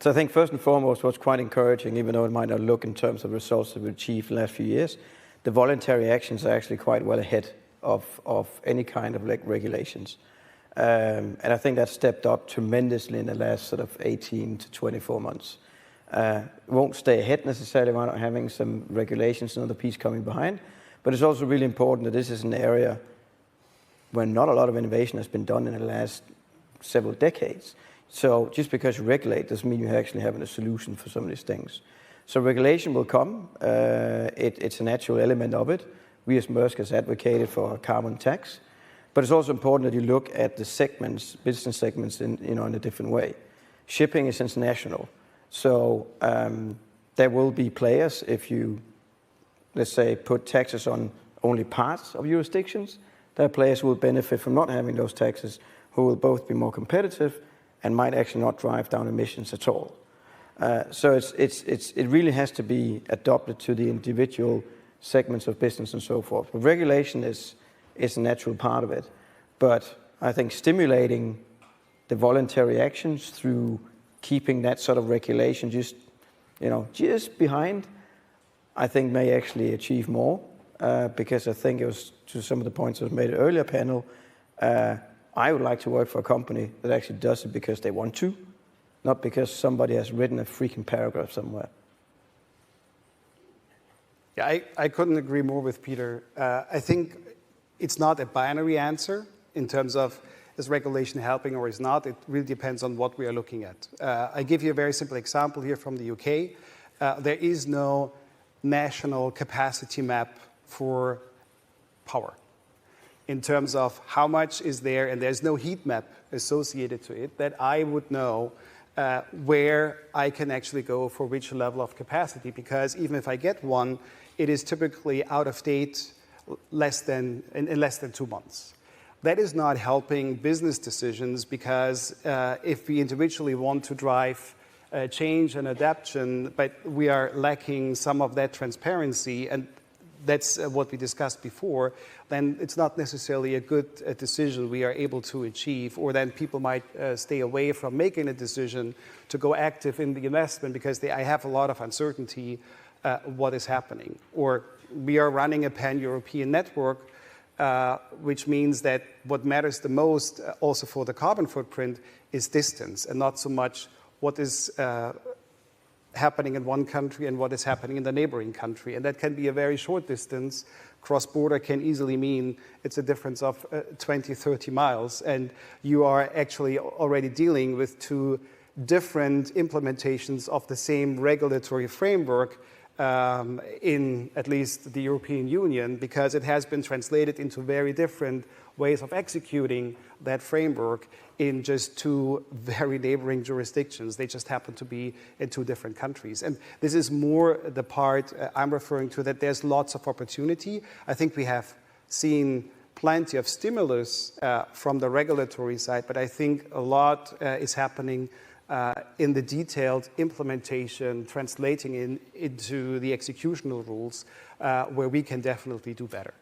So I think first and foremost, what's quite encouraging, even though it might not look in terms of results that we've achieved in the last few years, the voluntary actions are actually quite well ahead of any kind of regulations. And I think that's stepped up tremendously in the last sort of 18 to 24 months. Won't stay ahead necessarily without having some regulations, another piece coming behind, but it's also really important that this is an area where not a lot of innovation has been done in the last several decades. So just because you regulate doesn't mean you actually have a solution for some of these things. So regulation will come. It's a natural element of it. We as Maersk has advocated for a carbon tax, but it's also important that you look at the segments, business segments, in a different way. Shipping is international, so there will be players if you, let's say, put taxes on only parts of jurisdictions. There are players who will benefit from not having those taxes, who will both be more competitive and might actually not drive down emissions at all. So it really has to be adopted to the individual segments of business and so forth. But regulation is a natural part of it. But I think stimulating the voluntary actions through keeping that sort of regulation just behind, I think may actually achieve more. Because I think it was to some of the points that was made earlier panel, I would like to work for a company that actually does it because they want to, not because somebody has written a freaking paragraph somewhere. Yeah, I couldn't agree more with Peter. I think it's not a binary answer in terms of is regulation helping or is not. It really depends on what we are looking at. I give you a very simple example here from the UK. There is no national capacity map for power in terms of how much is there, and there's no heat map associated to it that I would know where I can actually go for which level of capacity, because even if I get one, it is typically out of date in less than 2 months. That is not helping business decisions, because if we individually want to drive change and adaption, but we are lacking some of that transparency, and that's what we discussed before, then it's not necessarily a good decision we are able to achieve, or then people might stay away from making a decision to go active in the investment because I have a lot of uncertainty what is happening. Or we are running a pan-European network, which means that what matters the most also for the carbon footprint is distance, and not so much what is happening in one country and what is happening in the neighboring country. And that can be a very short distance. Cross-border can easily mean it's a difference of 20, 30 miles. And you are actually already dealing with 2 different implementations of the same regulatory framework in at least the European Union, because it has been translated into very different ways of executing that framework in just 2 very neighboring jurisdictions. They just happen to be in 2 different countries. And this is more the part I'm referring to, that there's lots of opportunity. I think we have seen plenty of stimulus from the regulatory side, but I think a lot is happening in the detailed implementation, translating into the executional rules, where we can definitely do better.